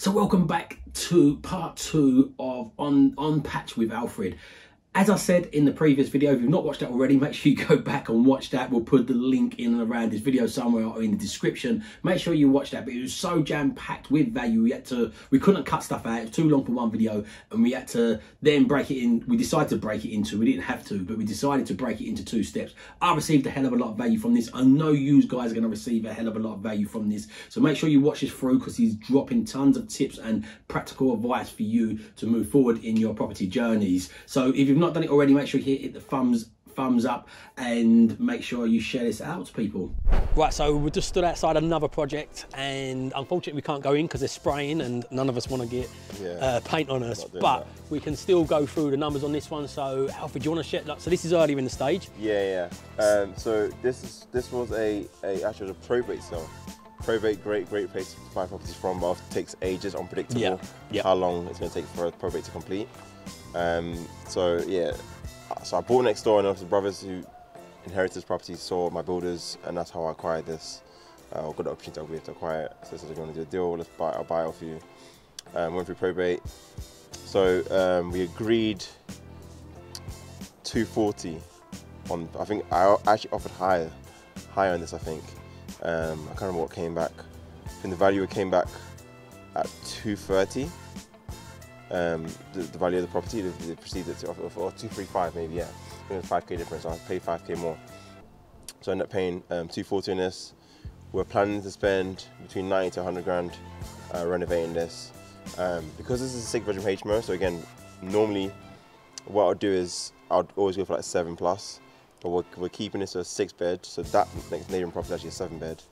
So welcome back to part 2 of On Patch with Alfred. As I said in the previous video, if you've not watched that already, make sure you go back and watch that. We'll put the link in and around this video somewhere or in the description. Make sure you watch that, but it was so jam-packed with value. We couldn't cut stuff out. It was too long for one video, and we had to then break it in. We decided to break it into, we didn't have to, but we decided to break it into 2 steps. I received a hell of a lot of value from this. I know you guys are going to receive a hell of a lot of value from this. So make sure you watch this through, because he's dropping tons of tips and practical advice for you to move forward in your property journeys. So if you've not done it already, make sure you hit the thumbs up and make sure you share this out to people. Right, so we just stood outside another project, and unfortunately we can't go in because they're spraying and none of us want to get paint on us, but we can still go through the numbers on this one. So Alfred, do you want to share? So this is earlier in the stage. So this was actually a probate sale. Probate, great place to buy properties from, but it takes ages, unpredictable how long it's going to take for a probate to complete. So I bought next door, and the brothers who inherited this property saw my builders, and that's how I acquired this. I got the opportunity to acquire it. So they're going to do a deal, I'll buy it off you. Went through probate. So we agreed 240 on, I think I actually offered higher on this, I think. I can't remember what came back. I think the value came back at 230. The value of the property, they proceeded to offer, or 235 maybe, yeah. I think it was 5k difference, so I paid 5k more. So I ended up paying 240 on this. We're planning to spend between 90 to 100 grand renovating this. Because this is a 6-bedroom HMO, so again, normally what I'll do is I'll always go for like 7+, but we're keeping this a 6-bed, so that next neighbouring property is actually a 7-bed.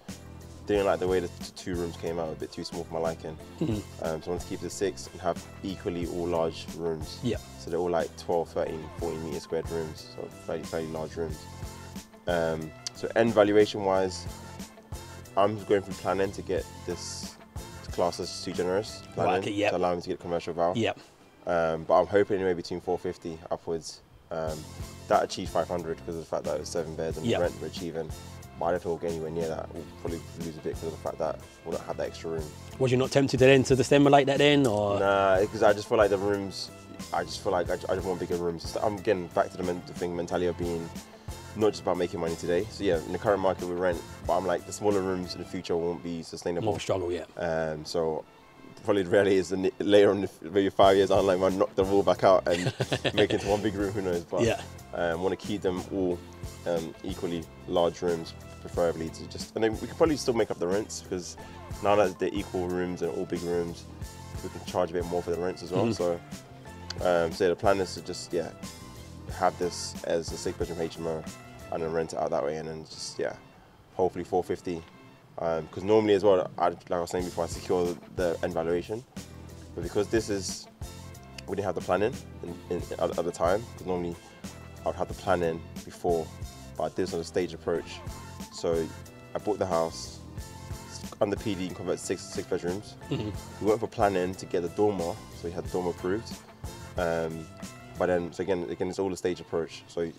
Didn't like the way the 2 rooms came out, a bit too small for my liking. So I wanted to keep it a 6 and have equally all large rooms. Yeah. So they're all like 12, 13, 14 metre squared rooms, so fairly large rooms. So end valuation wise, I'm going through planning to get this class as too generous planning to allow me to get commercial val. But I'm hoping anyway between 450 upwards. That achieved 500 because of the fact that it was 7 beds and the rent we're achieving. But I don't think we'll get anywhere near that. We'll probably lose a bit because of the fact that we'll not have that extra room. Was you not tempted to then to stimulate that then, or? Nah, because I just feel like the rooms, I just want bigger rooms. I'm getting back to the mentality of being not just about making money today. So yeah, in the current market we rent, but I'm like the smaller rooms in the future won't be sustainable. More of a struggle, so probably really is later on, maybe 5 years on, like I knock the wall back out and make it into one big room, who knows. But want to keep them all equally large rooms, preferably to just, and then we could probably still make up the rents, because now that they're equal rooms and all big rooms, we can charge a bit more for the rents as well. So the plan is to just have this as a 6-bedroom HMO and then rent it out that way, and then just hopefully 450. Because normally as well, like I was saying before, I secure the end valuation, but because this is, we didn't have the planning at the time, because normally I would have the planning before, but I did this on a stage approach. So I bought the house under PD and converted 6 bedrooms. We went for planning to get the dormer, so we had the dormer approved. But then, so again, it's all a stage approach. So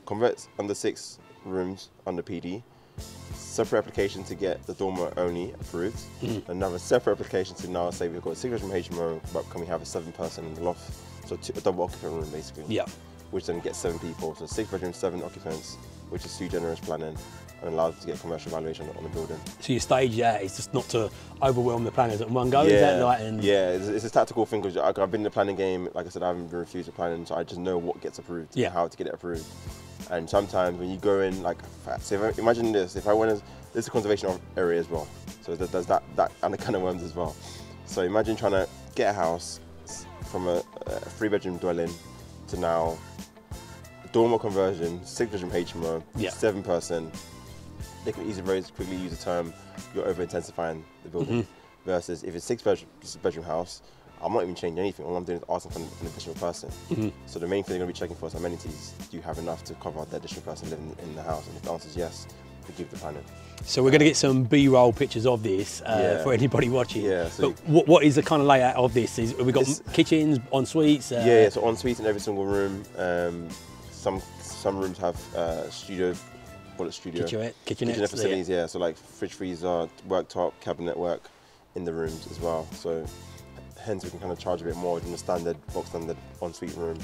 convert under 6 rooms under PD, separate application to get the dormer only approved, another separate application to now say we've got a 6-bedroom HMO, but can we have a 7-person in the loft, so a double occupant room basically. Which then gets 7 people, so 6-bedroom, 7 occupants, which is too generous planning and allows us to get commercial valuation on the building. So your stage, is just not to overwhelm the planners at one go, is that right? It's a tactical thing, because I've been in the planning game. Like I said, I haven't been refused to planning, so I just know what gets approved and how to get it approved. And sometimes when you go in, like, so imagine this, if I went, this is a conservation area as well, so there's that and the kind of worms as well. So imagine trying to get a house from a 3-bedroom dwelling to now a dormer conversion, 6-bedroom HMO, 7-person. They can very quickly use the term, you're over-intensifying the building. Versus if it's a 6-bedroom house, I'm not even changing anything. All I'm doing is asking for an additional person. So the main thing they're going to be checking for is amenities. Do you have enough to cover the additional person living in the house? And if the answer is yes, we give the planning. So we're going to get some B-roll pictures of this for anybody watching. So but what is the kind of layout of this? Have we got kitchens, en suites? So en suites in every single room. Some rooms have studio. Kitchenette Kitchenette facilities, so like fridge, freezer, worktop, cabinet work, in the rooms as well. So hence we can kind of charge a bit more than the standard box standard ensuite room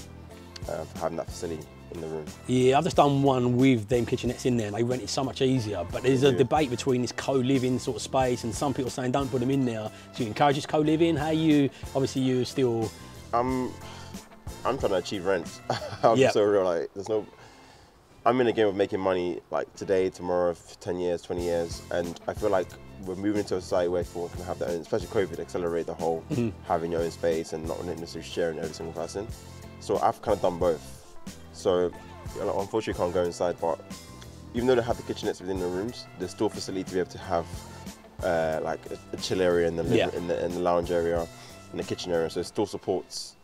for having that facility in the room. Yeah, I've just done one with them kitchenettes in there and they rent it so much easier. But there's a debate between this co-living sort of space and some people saying don't put them in there. So you encourage this co-living? How you, obviously you still... I'm trying to achieve rent. I'm so real, like there's no... I'm in a game of making money like today, tomorrow, 10 years, 20 years. And I feel like we're moving into a society where people can have their own, especially COVID accelerate the whole having your own space and not necessarily sharing every single person. So I've kind of done both. So unfortunately can't go inside, but even though they have the kitchenettes within the rooms, there's still facility to be able to have like a chill area in the, in the lounge area, in the kitchen area. So it still supports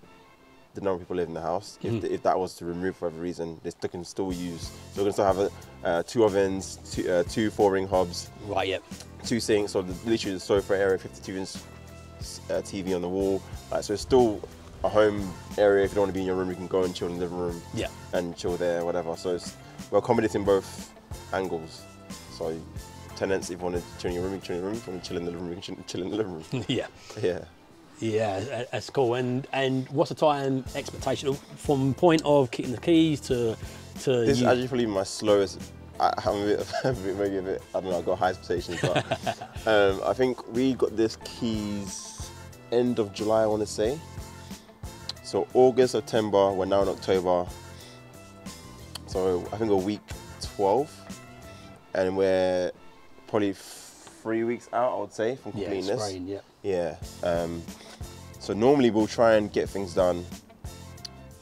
the number of people live in the house. If that was to remove for whatever reason, they can still use. So we're going to still have 2 ovens, 2 4-ring hobs, right? Yep. 2 sinks. So literally the sofa area, 52-inch TV on the wall. Like, so it's still a home area. If you don't want to be in your room, you can go and chill in the living room. Yeah. And chill there, whatever. So we're accommodating both angles. So tenants, if you want to chill in your room, you can chill in your room. If you want to chill in the living room, you can chill in the living room. Yeah. Yeah. Yeah, that's cool. And what's the time expectation from point of getting the keys to this is actually probably my slowest. I'm maybe a bit, I don't know, I've got high expectations, but I think we got this keys end of July, I want to say. So August, September, we're now in October. So I think a week 12, and we're probably 3 weeks out, I would say, from completing this. Spraying, yeah. So normally we'll try and get things done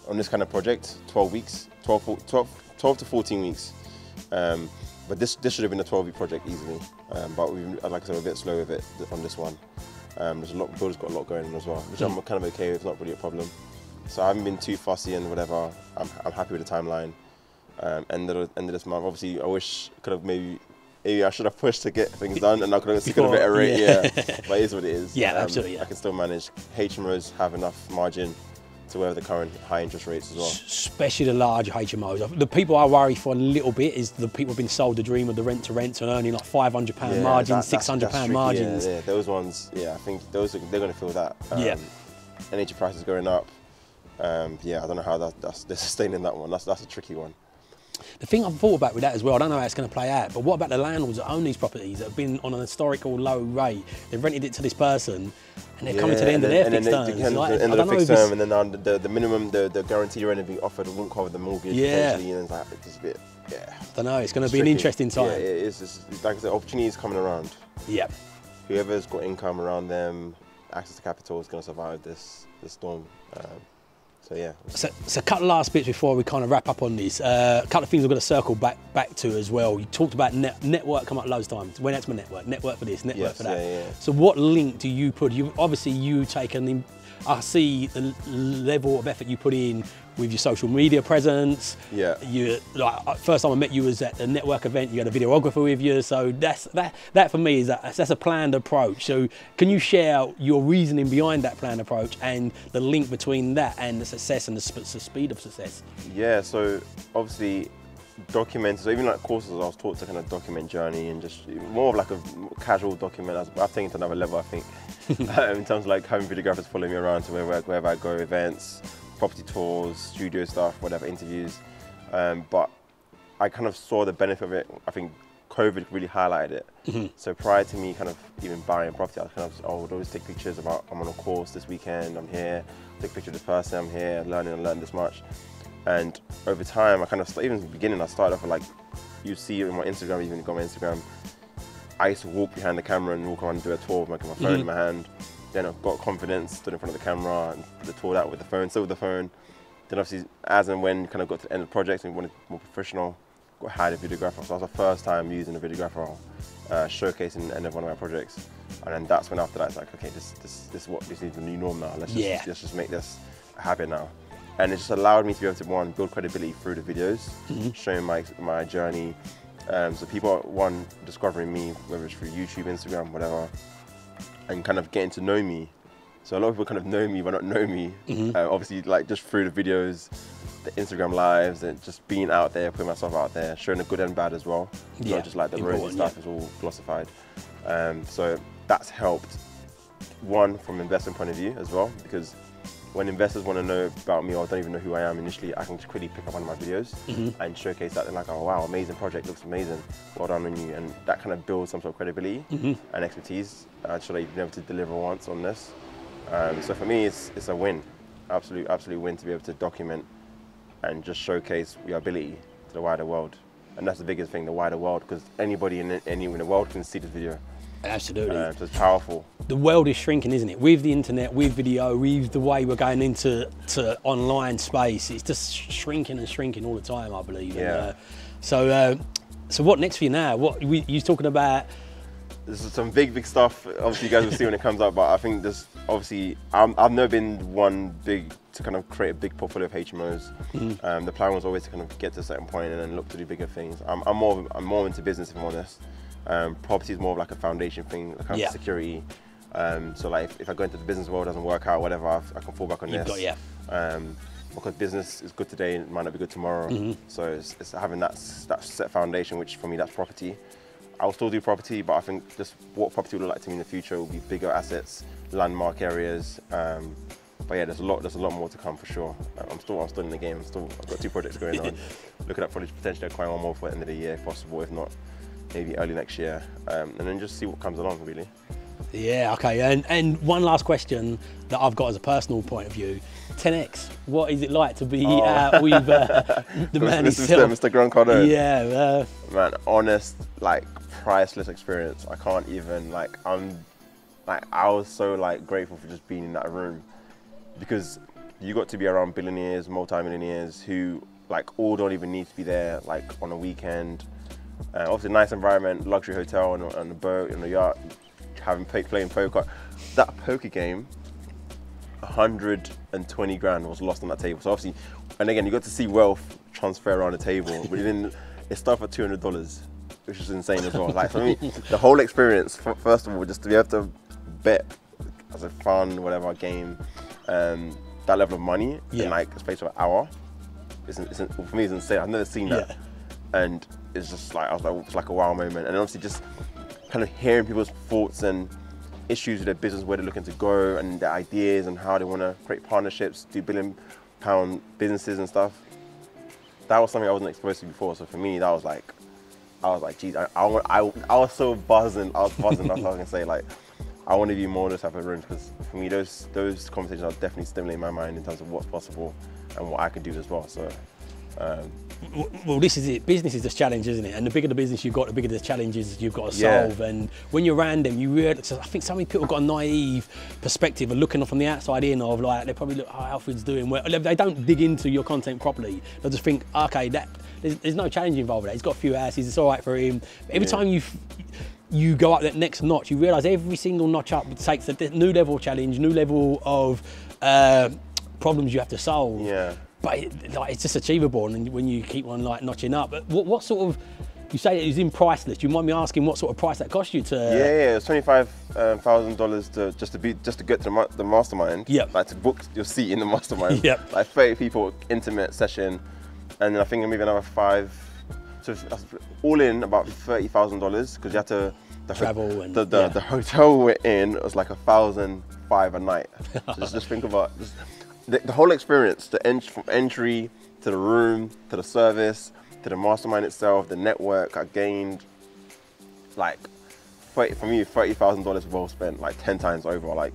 on this kind of project, 12 weeks, 12 to 14 weeks. But this should have been a 12-week project easily. But like I said, we're a bit slow with it on this one. There's a lot, builders got a lot going on as well, which I'm kind of okay with, not really a problem. So I haven't been too fussy and whatever. I'm happy with the timeline. End of this month. Obviously, I wish could have maybe I should have pushed to get things done, and I could have taken a better rate. Yeah, but it is what it is. Yeah, absolutely. I can still manage. HMOs have enough margin to weather the current high interest rates as well. Especially the large HMOs. The people I worry for a little bit is the people who've been sold the dream of the rent to rent and earning like £500 margins, £600 margins. Yeah, those ones. Yeah, I think they're going to feel that. Energy prices going up. Yeah, I don't know how they're sustaining that one. That's a tricky one. The thing I've thought about with that as well, I don't know how it's going to play out, but what about the landlords that own these properties that have been on an historical low rate? They've rented it to this person and they're coming to the end of their fixed terms. End of the fixed term, and then the minimum, the guaranteed rent being offered won't cover the mortgage potentially, and it's just a bit, I don't know, it's going to be an interesting time. Yeah, it is. Like I said, opportunities coming around. Yeah. Whoever's got income around them, access to capital is going to survive this storm. So yeah. So a couple of last bits before we kind of wrap up on this. A couple of things we're going to circle back to as well. You talked about network come up loads of times. When that's my network for this, network for that. Yeah. So what link do you put? Obviously you take I see the level of effort you put in with your social media presence. Yeah. First time I met you was at the network event. You had a videographer with you. So that for me that's a planned approach. So can you share your reasoning behind that planned approach and the link between that and the success and the speed of success? Yeah. So obviously document. So even like courses, I was taught to kind of document journey and just more of like a casual document. I've taken it to another level, I think, in terms of like having videographers follow me around to wherever I go, events, property tours, studio stuff, whatever, interviews. But I kind of saw the benefit of it. I think COVID really highlighted it. So prior to me kind of even buying property, I would always take pictures about, I'm on a course this weekend, I'm here, take a picture of this person, I'm here, learning this much. And over time, I kind of, even in the beginning, I started off with like, you see in my Instagram, even go on my Instagram, I used to walk behind the camera and walk around and do a tour with my phone in my hand. Then I got confidence, stood in front of the camera and the tour out with the phone, still with the phone. Then obviously, as and when kind of got to the end of the project and wanted more professional, hired a videographer. So that was the first time using a videographer, showcasing the end of one of my projects. And then that's when after that, it's like, okay, this is the new norm now. Let's just make this a habit now. And it just allowed me to be able to, build credibility through the videos, showing my journey. So people are, discovering me, whether it's through YouTube, Instagram, whatever, and kind of getting to know me. So a lot of people kind of know me, but not know me. Obviously, like just through the videos, the Instagram lives, and just being out there, putting myself out there, showing the good and bad as well. Not just like the rosy stuff is all glossified. So that's helped one, from investment point of view as well, because when investors want to know about me or don't even know who I am initially, I can just quickly pick up one of my videos and showcase that. They're like, oh wow, amazing project, looks amazing, well done on you. And that kind of builds some sort of credibility and expertise. Actually, you've been able to deliver once on this. So for me, it's a win, absolute win to be able to document and just showcase your ability to the wider world. And that's the biggest thing, the wider world, because anybody in the world can see this video. Absolutely. So it's powerful. The world is shrinking, isn't it? With the internet, with video, with the way we're going into online space, it's just shrinking and shrinking all the time, I believe. Yeah. And, so what next for you now? What you're talking about? There's some big stuff. Obviously, you guys will see when it comes out. But I think there's obviously I've never been one big to kind of create a big portfolio of HMOs. The plan was always to kind of get to a certain point and then look to do bigger things. I'm more into business, if I'm honest. Property is more of like a foundation thing, like kind of security. So like if I go into the business world, it doesn't work out, whatever, I can fall back on this. Because business is good today, it might not be good tomorrow. So it's having that set foundation, which for me, that's property. I'll still do property, but I think just what property would look like to me in the future will be bigger assets, landmark areas. But yeah, there's a lot more to come for sure. I'm still in the game. I've got 2 projects going on. Looking at probably potentially acquiring one more for the end of the year, if possible. If not, maybe early next year, and then just see what comes along, really. Yeah, okay. And one last question that I've got as a personal point of view: 10X. What is it like to be out with the man himself, Mr. Grant Cardone? Yeah, man, honest, like priceless experience. I can't even I was so grateful for just being in that room, because you got to be around billionaires, multi-millionaires who all don't even need to be there on a weekend. Obviously, nice environment, luxury hotel, on the boat, on the yacht, playing poker. That poker game, 120 grand was lost on that table. So obviously, and again, you got to see wealth transfer around the table, but it started at $200, which is insane as well. For me, the whole experience, first of all, just to be able to bet as a fun, whatever game, that level of money in a space of an hour, for me, it's insane. I've never seen that. And it's just it's like a wow moment. And obviously just kind of hearing people's thoughts and issues with their business, where they're looking to go, and their ideas and how they want to create partnerships, do billion-pound businesses and stuff. That was something I wasn't exposed to before. So for me, that was I was like, geez, I was so buzzing. I was buzzing. That's what I was gonna say. I want to be more of this type of rooms, because for me, those conversations are definitely stimulating my mind in terms of what's possible and what I can do as well. So. Well, this is it. Business is this challenge, isn't it? And the bigger the business you've got, the bigger the challenges you've got to solve. And when you're around them, you realise, I think so many people got a naive perspective of looking from the outside in, of they probably look, oh, Alfred's doing well. They don't dig into your content properly. They'll just think, okay, there's no challenge involved with that. He's got a few houses, it's all right for him. Every time you go up that next notch, you realise every single notch up takes a new level of challenge, new level of problems you have to solve. Yeah. But it's just achievable, and when you keep on notching up. But what sort of, you say it was in price list? Do you mind me asking what sort of price that cost you to? Yeah, it's $25,000 just to get to the mastermind. Yeah. To book your seat in the mastermind. Yeah. 30 people, intimate session, and then I think maybe another 5. So all in about $30,000, because you had to travel and the hotel we're in was $1,005 a night. So just think about the whole experience, from entry to the room, to the service, to the mastermind itself, the network I gained, for me, $30,000 well spent, 10 times over.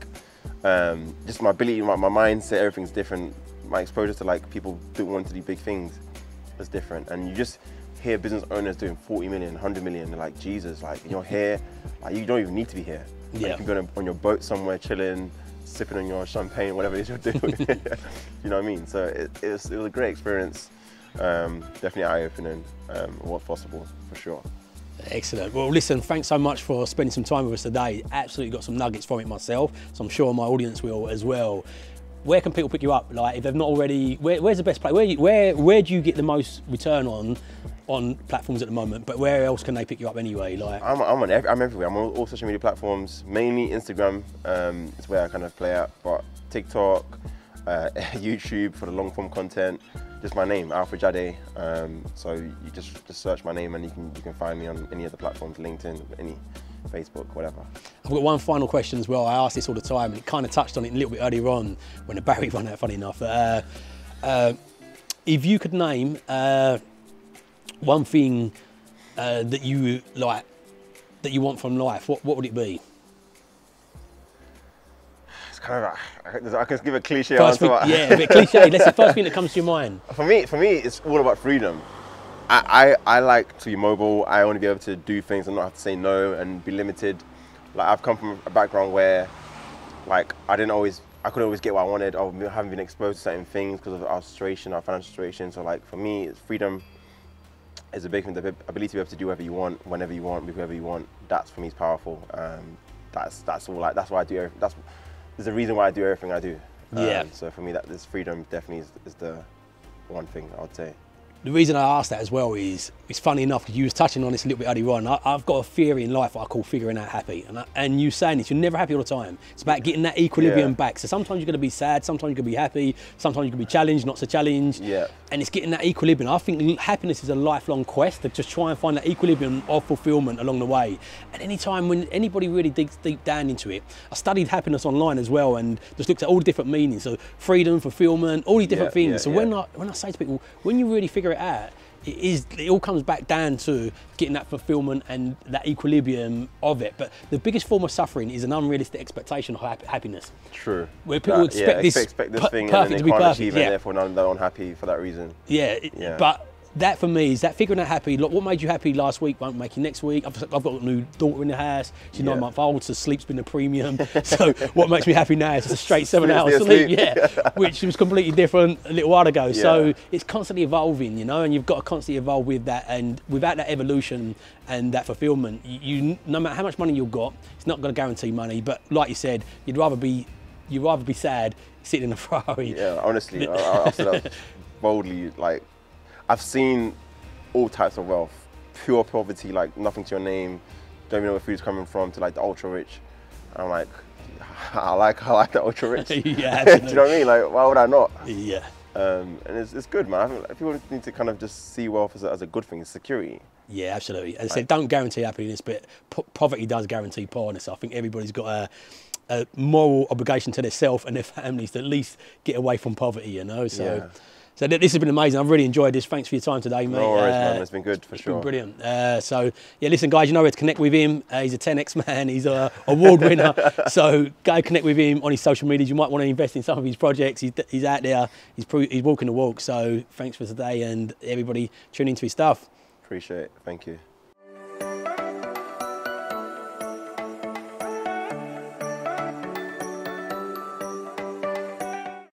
Just my ability, my mindset, everything's different. My exposure to people who want to do big things is different. And you just hear business owners doing 40 million, 100 million, they're like, Jesus, you're here, you don't even need to be here. You can be on your boat somewhere chilling, sipping on your champagne, whatever it is you're doing. You know what I mean? So it was a great experience, definitely eye-opening, what's possible, for sure. Excellent. Well, listen, thanks so much for spending some time with us today. Absolutely got some nuggets from it myself, so I'm sure my audience will as well. Where can people pick you up? If they've not already, where's the best place? Where do you get the most return on platforms at the moment? But where else can they pick you up anyway? I'm everywhere. I'm on all social media platforms. Mainly Instagram is where I kind of play out, but TikTok, YouTube for the long form content. Just my name, Alfred Jade. So you just search my name and you can find me on any of the platforms, LinkedIn, Facebook, whatever. I've got one final question as well. I ask this all the time, and it kind of touched on it a little bit earlier on when the battery ran out, funny enough. If you could name one thing that you like, that you want from life, what would it be? It's kind of I can give a cliche First answer. thing, yeah, a bit cliche. That's the first thing that comes to your mind. For me, it's all about freedom. I like to be mobile. I want to be able to do things and not have to say no and be limited. Like, I've come from a background where, like, I couldn't always get what I wanted. I haven't been exposed to certain things because of our situation, our financial situation. So, like, for me, it's freedom is a big thing. The ability to be able to do whatever you want, whenever you want, with whoever you want. That's, for me, is powerful. That's all. Like, that's why I do. There's a reason why I do everything I do. Yeah. So for me, this freedom definitely is the one thing I would say. The reason I asked that as well is, it's funny enough, because you was touching on this a little bit earlier on. I've got a theory in life that I call figuring out happy. And you saying this, you're never happy all the time. It's about getting that equilibrium back. So sometimes you're going to be sad, sometimes you're going to be happy, sometimes you're going to be challenged, not so challenged. Yeah. And it's getting that equilibrium. I think happiness is a lifelong quest to just try and find that equilibrium of fulfillment along the way. And anytime when anybody really digs deep down into it, I studied happiness online as well and just looked at all the different meanings. So freedom, fulfillment, all these different things. So when I say to people, when you really figure it out, it all comes back down to getting that fulfillment and that equilibrium of it. But the biggest form of suffering is an unrealistic expectation of happiness. True. Where people expect this thing perfect and to be perfect, achieve, and therefore they're unhappy for that reason. Yeah. But that for me is that figuring out happy. Look, what made you happy last week won't make you next week. I've got a new daughter in the house. She's 9 months old, so sleep's been a premium. So what makes me happy now is just a straight 7 hours sleep. Which was completely different a little while ago. So it's constantly evolving, you know, and you've got to constantly evolve with that. And without that evolution and that fulfillment, no matter how much money you've got, it's not going to guarantee money. But like you said, you'd rather be sad sitting in a Ferrari. Yeah, honestly, I'll say that boldly. Like, I've seen all types of wealth, pure poverty, like nothing to your name, don't even know where food's coming from, to like the ultra rich. I'm like, I like the ultra rich. Yeah, do you know what I mean? Like, why would I not? Yeah. And it's good, man. I think people need to kind of just see wealth as a good thing, it's security. Yeah, absolutely. As I said, don't guarantee happiness, but poverty does guarantee poorness. I think everybody's got a moral obligation to themselves and their families to at least get away from poverty, you know. So this has been amazing. I've really enjoyed this. Thanks for your time today, mate. No worries, man. It's been good, for sure. Brilliant. So, yeah, listen, guys, you know where to connect with him. He's a 10X man. He's an award winner. So go connect with him on his social medias. You might want to invest in some of his projects. He's out there. He's walking the walk. So thanks for today, and everybody tune into his stuff. Appreciate it. Thank you.